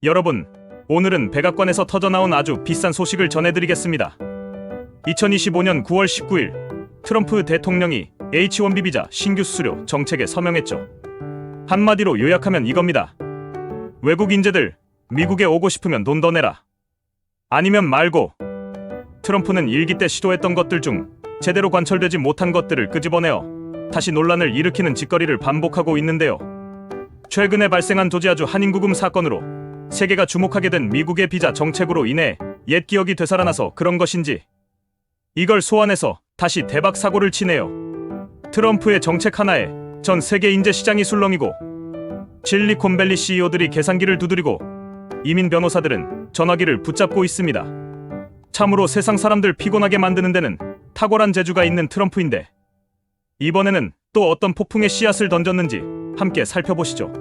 여러분, 오늘은 백악관에서 터져나온 아주 비싼 소식을 전해드리겠습니다. 2025년 9월 19일 트럼프 대통령이 H-1B 비자 신규 수수료 정책에 서명했죠. 한마디로 요약하면 이겁니다. 외국 인재들, 미국에 오고 싶으면 돈 더 내라. 아니면 말고. 트럼프는 일기 때 시도했던 것들 중 제대로 관철되지 못한 것들을 끄집어내어 다시 논란을 일으키는 짓거리를 반복하고 있는데요. 최근에 발생한 조지아주 한인구금 사건으로 세계가 주목하게 된 미국의 비자 정책으로 인해 옛 기억이 되살아나서 그런 것인지 이걸 소환해서 다시 대박 사고를 치네요. 트럼프의 정책 하나에 전 세계 인재 시장이 술렁이고 실리콘밸리 CEO들이 계산기를 두드리고 이민 변호사들은 전화기를 붙잡고 있습니다. 참으로 세상 사람들 피곤하게 만드는 데는 탁월한 재주가 있는 트럼프인데 이번에는 또 어떤 폭풍의 씨앗을 던졌는지 함께 살펴보시죠.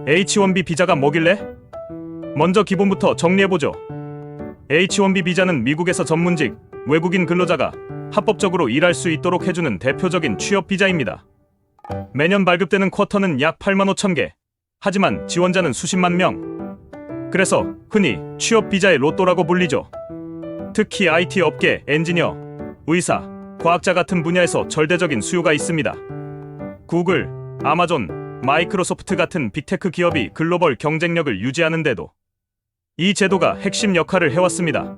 H-1B 비자가 뭐길래? 먼저 기본부터 정리해보죠. H-1B 비자는 미국에서 전문직 외국인 근로자가 합법적으로 일할 수 있도록 해주는 대표적인 취업 비자입니다. 매년 발급되는 쿼터는 약 8만 5천 개. 하지만 지원자는 수십만 명. 그래서 흔히 취업 비자의 로또라고 불리죠. 특히 IT 업계, 엔지니어, 의사, 과학자 같은 분야에서 절대적인 수요가 있습니다. 구글, 아마존, 마이크로소프트 같은 빅테크 기업이 글로벌 경쟁력을 유지하는데도 이 제도가 핵심 역할을 해왔습니다.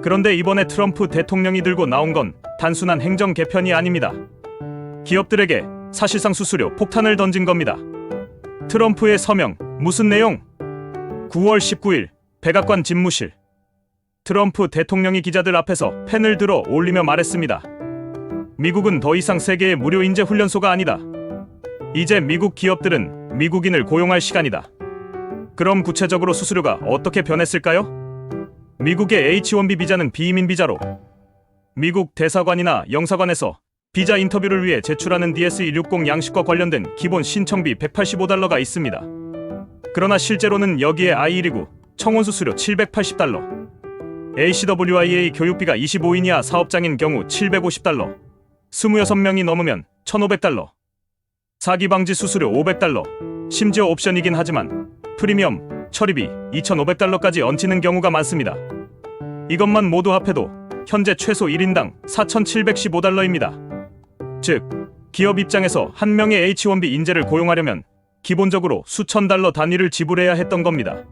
그런데 이번에 트럼프 대통령이 들고 나온 건 단순한 행정 개편이 아닙니다. 기업들에게 사실상 수수료 폭탄을 던진 겁니다. 트럼프의 서명, 무슨 내용? 9월 19일 백악관 집무실. 트럼프 대통령이 기자들 앞에서 펜을 들어 올리며 말했습니다. 미국은 더 이상 세계의 무료 인재 훈련소가 아니다. 이제 미국 기업들은 미국인을 고용할 시간이다. 그럼 구체적으로 수수료가 어떻게 변했을까요? 미국의 H-1B 비자는 비이민 비자로 미국 대사관이나 영사관에서 비자 인터뷰를 위해 제출하는 DS-160 양식과 관련된 기본 신청비 $185가 있습니다. 그러나 실제로는 여기에 I-129 청원 수수료 $780, ACWIA 교육비가 25인 이하 사업장인 경우 $750, 26명이 넘으면 $1,500, 사기 방지 수수료 $500, 심지어 옵션이긴 하지만 프리미엄, 처리비 $2,500까지 얹히는 경우가 많습니다. 이것만 모두 합해도 현재 최소 1인당 $4,715입니다. 즉, 기업 입장에서 한 명의 H-1B 인재를 고용하려면 기본적으로 수천 달러 단위를 지불해야 했던 겁니다.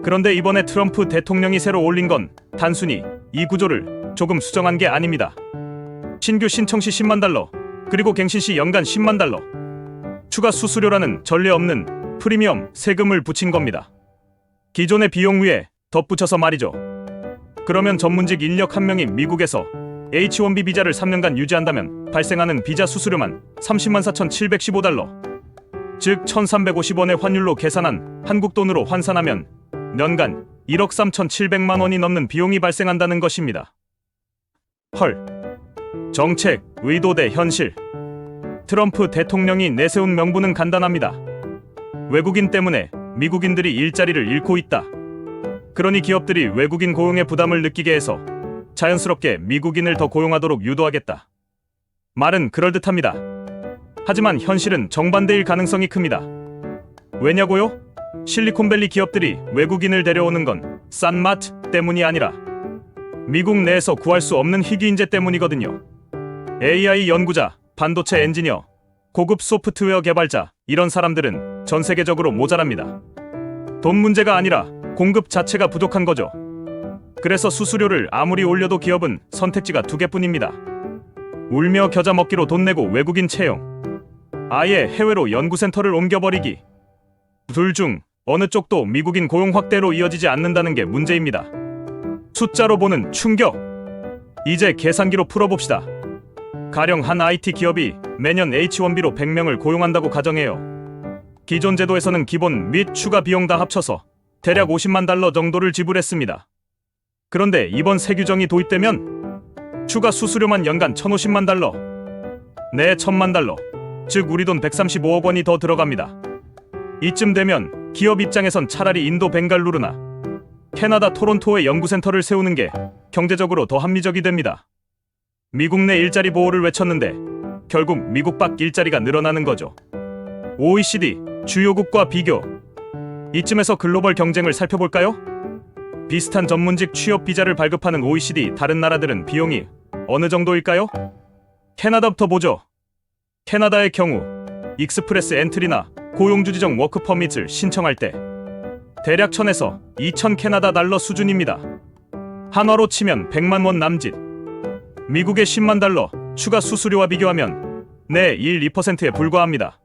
그런데 이번에 트럼프 대통령이 새로 올린 건 단순히 이 구조를 조금 수정한 게 아닙니다. 신규 신청 시 $100,000, 그리고 갱신 시 연간 $100,000, 추가 수수료라는 전례 없는 프리미엄 세금을 붙인 겁니다. 기존의 비용 위에 덧붙여서 말이죠. 그러면 전문직 인력 한 명이 미국에서 H-1B 비자를 3년간 유지한다면 발생하는 비자 수수료만 $304,715, 즉 1,350원의 환율로 계산한 한국 돈으로 환산하면 년간 1억 3,700만 원이 넘는 비용이 발생한다는 것입니다. 헐. 정책, 의도 대 현실. 트럼프 대통령이 내세운 명분은 간단합니다. 외국인 때문에 미국인들이 일자리를 잃고 있다. 그러니 기업들이 외국인 고용의 부담을 느끼게 해서 자연스럽게 미국인을 더 고용하도록 유도하겠다. 말은 그럴듯합니다. 하지만 현실은 정반대일 가능성이 큽니다. 왜냐고요? 실리콘밸리 기업들이 외국인을 데려오는 건 싼 맛 때문이 아니라 미국 내에서 구할 수 없는 희귀 인재 때문이거든요. AI 연구자, 반도체 엔지니어, 고급 소프트웨어 개발자, 이런 사람들은 전 세계적으로 모자랍니다. 돈 문제가 아니라 공급 자체가 부족한 거죠. 그래서 수수료를 아무리 올려도 기업은 선택지가 두 개뿐입니다. 울며 겨자 먹기로 돈 내고 외국인 채용, 아예 해외로 연구센터를 옮겨버리기. 둘 중 어느 쪽도 미국인 고용 확대로 이어지지 않는다는 게 문제입니다. 숫자로 보는 충격. 이제 계산기로 풀어봅시다. 가령 한 IT 기업이 매년 H-1B로 100명을 고용한다고 가정해요. 기존 제도에서는 기본 및 추가 비용 다 합쳐서 대략 $500,000 정도를 지불했습니다. 그런데 이번 새 규정이 도입되면 추가 수수료만 연간 $1,050만, 네 $1,000만, 즉 우리 돈 135억 원이 더 들어갑니다. 이쯤 되면 기업 입장에선 차라리 인도 벵갈루루나 캐나다 토론토에 연구센터를 세우는 게 경제적으로 더 합리적이 됩니다. 미국 내 일자리 보호를 외쳤는데 결국 미국 밖 일자리가 늘어나는 거죠. OECD 주요국과 비교. 이쯤에서 글로벌 경쟁을 살펴볼까요? 비슷한 전문직 취업 비자를 발급하는 OECD 다른 나라들은 비용이 어느 정도일까요? 캐나다부터 보죠. 캐나다의 경우 익스프레스 엔트리나 고용주지정 워크 퍼밋을 신청할 때 대략 1000에서 2000 캐나다 달러 수준입니다. 한화로 치면 100만 원 남짓. 미국의 10만 달러 추가 수수료와 비교하면 2%에 불과합니다.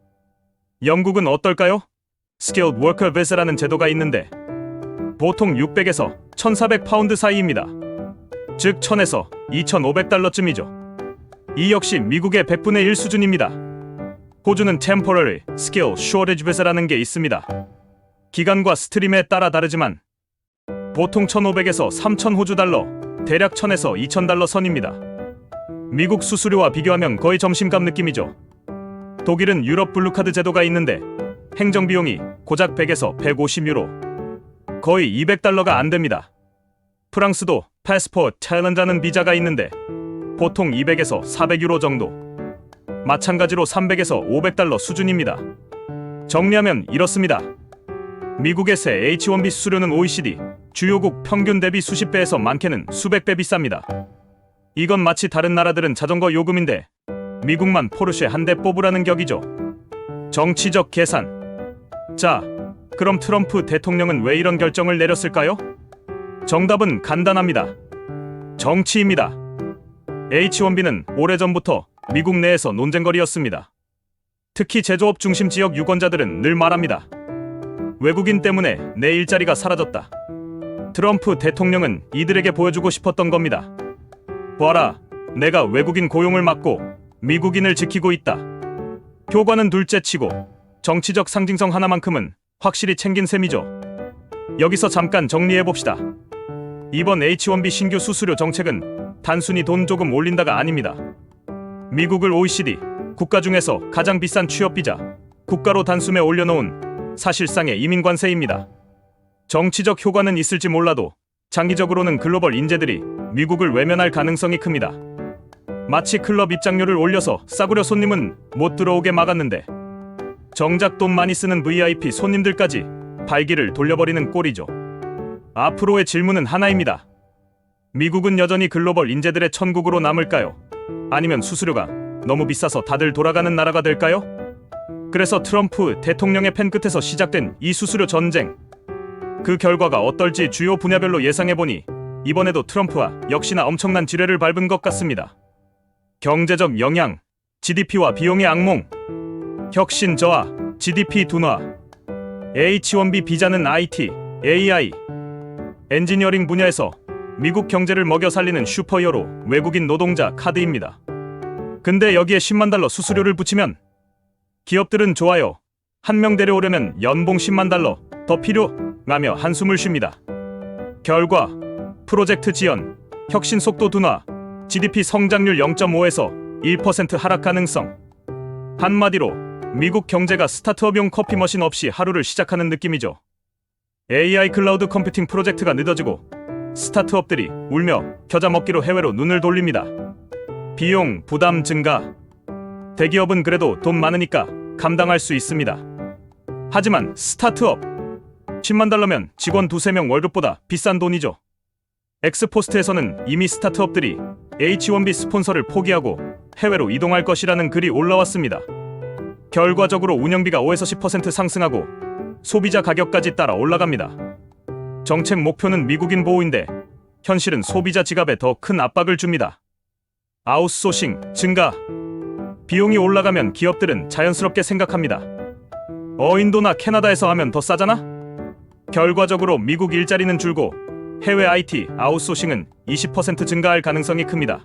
영국은 어떨까요? Skilled Worker Visa라는 제도가 있는데 보통 600에서 1400 파운드 사이입니다. 즉 1000에서 2500달러쯤이죠. 이 역시 미국의 100분의 1 수준입니다. 호주는 Temporary Skill Shortage Visa라는 게 있습니다. 기간과 스트림에 따라 다르지만 보통 1500에서 3000 호주 달러, 대략 1000에서 2000달러 선입니다. 미국 수수료와 비교하면 거의 점심값 느낌이죠. 독일은 유럽 블루카드 제도가 있는데 행정비용이 고작 100에서 150유로, 거의 200달러가 안 됩니다. 프랑스도 패스포트 탤런트라는 비자가 있는데 보통 200에서 400유로 정도, 마찬가지로 300에서 500달러 수준입니다. 정리하면 이렇습니다. 미국의 새 H1B 수수료는 OECD 주요국 평균 대비 수십 배에서 많게는 수백 배 비쌉니다. 이건 마치 다른 나라들은 자전거 요금인데 미국만 포르쉐 한 대 뽑으라는 격이죠. 정치적 계산. 자, 그럼 트럼프 대통령은 왜 이런 결정을 내렸을까요? 정답은 간단합니다. 정치입니다. H1B는 오래전부터 미국 내에서 논쟁거리였습니다. 특히 제조업 중심 지역 유권자들은 늘 말합니다. 외국인 때문에 내 일자리가 사라졌다. 트럼프 대통령은 이들에게 보여주고 싶었던 겁니다. 봐라, 내가 외국인 고용을 막고 미국인을 지키고 있다. 효과는 둘째치고 정치적 상징성 하나만큼은 확실히 챙긴 셈이죠. 여기서 잠깐 정리해봅시다. 이번 H1B 신규 수수료 정책은 단순히 돈 조금 올린다가 아닙니다. 미국을 OECD 국가 중에서 가장 비싼 취업비자 국가로 단숨에 올려놓은 사실상의 이민관세입니다. 정치적 효과는 있을지 몰라도 장기적으로는 글로벌 인재들이 미국을 외면할 가능성이 큽니다. 마치 클럽 입장료를 올려서 싸구려 손님은 못 들어오게 막았는데 정작 돈 많이 쓰는 VIP 손님들까지 발기를 돌려버리는 꼴이죠. 앞으로의 질문은 하나입니다. 미국은 여전히 글로벌 인재들의 천국으로 남을까요? 아니면 수수료가 너무 비싸서 다들 돌아가는 나라가 될까요? 그래서 트럼프 대통령의 펜 끝에서 시작된 이 수수료 전쟁, 그 결과가 어떨지 주요 분야별로 예상해보니 이번에도 트럼프와 역시나 엄청난 지뢰를 밟은 것 같습니다. 경제적 영향, GDP와 비용의 악몽, 혁신 저하, GDP 둔화, H1B 비자는 IT, AI, 엔지니어링 분야에서 미국 경제를 먹여 살리는 슈퍼히어로 외국인 노동자 카드입니다. 근데 여기에 10만 달러 수수료를 붙이면 기업들은 좋아요, 한 명 데려오려면 연봉 10만 달러 더 필요하며 한숨을 쉽니다. 결과 프로젝트 지연, 혁신 속도 둔화, GDP 성장률 0.5에서 1% 하락 가능성. 한마디로 미국 경제가 스타트업용 커피 머신 없이 하루를 시작하는 느낌이죠. AI 클라우드 컴퓨팅 프로젝트가 늦어지고 스타트업들이 울며 겨자 먹기로 해외로 눈을 돌립니다. 비용 부담 증가. 대기업은 그래도 돈 많으니까 감당할 수 있습니다. 하지만 스타트업 10만 달러면 직원 2-3명 월급보다 비싼 돈이죠. 엑스포스트에서는 이미 스타트업들이 H1B 스폰서를 포기하고 해외로 이동할 것이라는 글이 올라왔습니다. 결과적으로 운영비가 5에서 10% 상승하고 소비자 가격까지 따라 올라갑니다. 정책 목표는 미국인 보호인데 현실은 소비자 지갑에 더 큰 압박을 줍니다. 아웃소싱 증가. 비용이 올라가면 기업들은 자연스럽게 생각합니다. 인도나 캐나다에서 하면 더 싸잖아? 결과적으로 미국 일자리는 줄고 해외 IT 아웃소싱은 20% 증가할 가능성이 큽니다.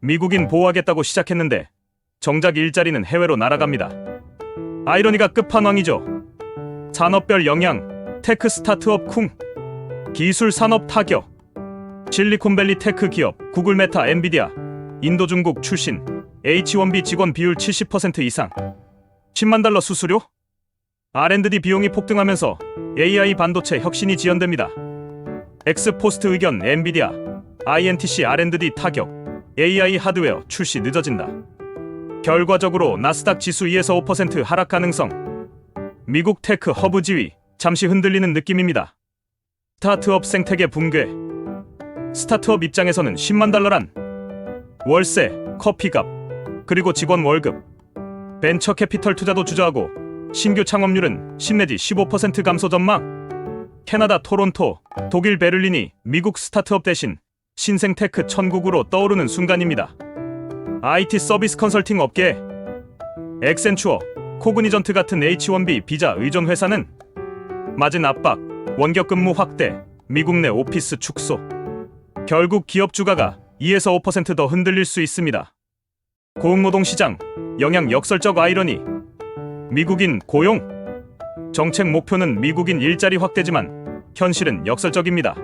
미국인 보호하겠다고 시작했는데 정작 일자리는 해외로 날아갑니다. 아이러니가 끝판왕이죠. 산업별 영향, 테크 스타트업 쿵, 기술 산업 타격, 실리콘밸리 테크 기업, 구글 메타 엔비디아, 인도 중국 출신, H1B 직원 비율 70% 이상, 10만 달러 수수료? R&D 비용이 폭등하면서 AI 반도체 혁신이 지연됩니다. 엑스포스트 의견 엔비디아, INTC R&D 타격, AI 하드웨어 출시 늦어진다. 결과적으로 나스닥 지수 2에서 5% 하락 가능성. 미국 테크 허브 지위, 잠시 흔들리는 느낌입니다. 스타트업 생태계 붕괴. 스타트업 입장에서는 10만 달러란 월세, 커피값, 그리고 직원 월급, 벤처 캐피털 투자도 주저하고 신규 창업률은 10 내지 15% 감소 전망. 캐나다 토론토, 독일 베를린이 미국 스타트업 대신 신생 테크 천국으로 떠오르는 순간입니다. IT 서비스 컨설팅 업계, 엑센추어, 코그니전트 같은 H1B 비자 의존 회사는 맞은 압박, 원격 근무 확대, 미국 내 오피스 축소. 결국 기업 주가가 2에서 5% 더 흔들릴 수 있습니다. 고용노동 시장, 영향 역설적 아이러니. 미국인 고용. 정책 목표는 미국인 일자리 확대지만 현실은 역설적입니다.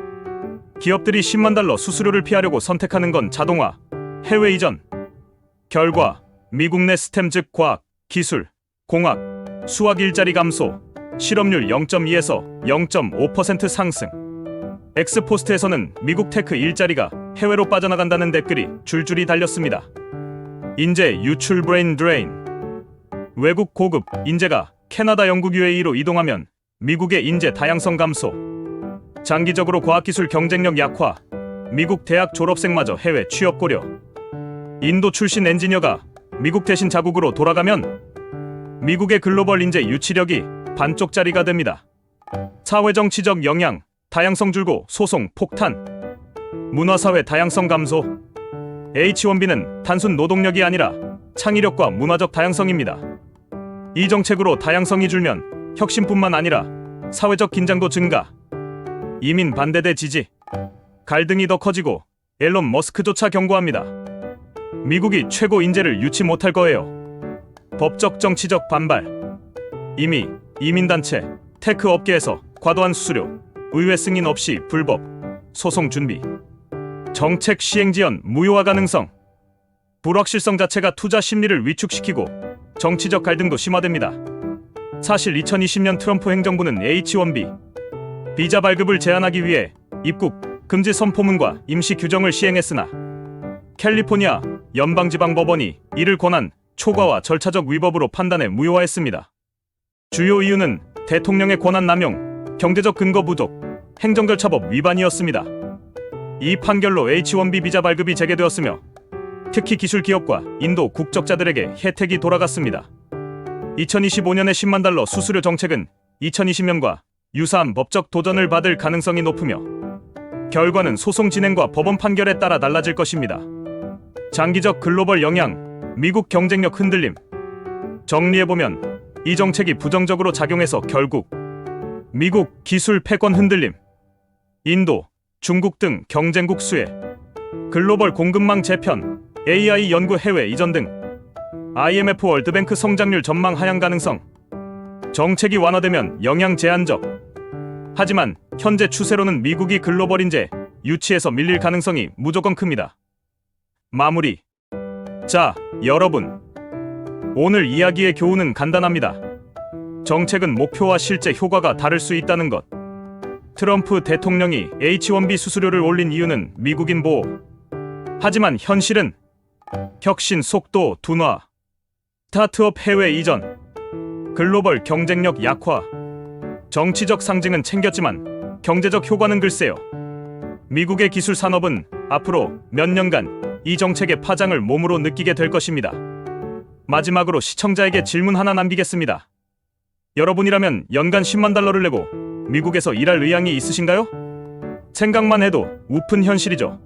기업들이 10만 달러 수수료를 피하려고 선택하는 건 자동화, 해외 이전. 결과 미국 내 스템 즉 과학, 기술, 공학, 수학 일자리 감소, 실업률 0.2에서 0.5% 상승. 엑스포스트에서는 미국 테크 일자리가 해외로 빠져나간다는 댓글이 줄줄이 달렸습니다. 인재 유출 브레인 드레인. 외국 고급 인재가 캐나다, 영국, UAE로 이동하면 미국의 인재 다양성 감소. 장기적으로 과학기술 경쟁력 약화. 미국 대학 졸업생마저 해외 취업 고려. 인도 출신 엔지니어가 미국 대신 자국으로 돌아가면 미국의 글로벌 인재 유치력이 반쪽짜리가 됩니다. 사회정치적 영향, 다양성 줄고 소송 폭탄. 문화사회 다양성 감소. H1B는 단순 노동력이 아니라 창의력과 문화적 다양성입니다. 이 정책으로 다양성이 줄면 혁신뿐만 아니라 사회적 긴장도 증가. 이민 반대대 지지. 갈등이 더 커지고 앨런 머스크조차 경고합니다. 미국이 최고 인재를 유치 못할 거예요. 법적 정치적 반발. 이미 이민단체, 테크 업계에서 과도한 수수료, 의회 승인 없이 불법, 소송 준비. 정책 시행 지연 무효화 가능성. 불확실성 자체가 투자 심리를 위축시키고 정치적 갈등도 심화됩니다. 사실 2020년 트럼프 행정부는 H1B 비자 발급을 제한하기 위해 입국 금지 선포문과 임시 규정을 시행했으나 캘리포니아 연방지방법원이 이를 권한 초과와 절차적 위법으로 판단해 무효화했습니다. 주요 이유는 대통령의 권한 남용, 경제적 근거 부족, 행정절차법 위반이었습니다. 이 판결로 H1B 비자 발급이 재개되었으며 특히 기술 기업과 인도 국적자들에게 혜택이 돌아갔습니다. 2025년의 10만 달러 수수료 정책은 2020년과 유사한 법적 도전을 받을 가능성이 높으며 결과는 소송 진행과 법원 판결에 따라 달라질 것입니다. 장기적 글로벌 영향, 미국 경쟁력 흔들림. 정리해보면 이 정책이 부정적으로 작용해서 결국 미국 기술 패권 흔들림, 인도, 중국 등 경쟁국 수혜, 글로벌 공급망 재편, AI 연구 해외 이전 등 IMF 월드뱅크 성장률 전망 하향 가능성. 정책이 완화되면 영향 제한적. 하지만 현재 추세로는 미국이 글로벌 인재 유치에서 밀릴 가능성이 무조건 큽니다. 마무리. 자, 여러분. 오늘 이야기의 교훈은 간단합니다. 정책은 목표와 실제 효과가 다를 수 있다는 것. 트럼프 대통령이 H1B 수수료를 올린 이유는 미국인 보호. 하지만 현실은 혁신 속도 둔화, 스타트업 해외 이전, 글로벌 경쟁력 약화. 정치적 상징은 챙겼지만 경제적 효과는 글쎄요. 미국의 기술 산업은 앞으로 몇 년간 이 정책의 파장을 몸으로 느끼게 될 것입니다. 마지막으로 시청자에게 질문 하나 남기겠습니다. 여러분이라면 연간 10만 달러를 내고 미국에서 일할 의향이 있으신가요? 생각만 해도 우픈 현실이죠.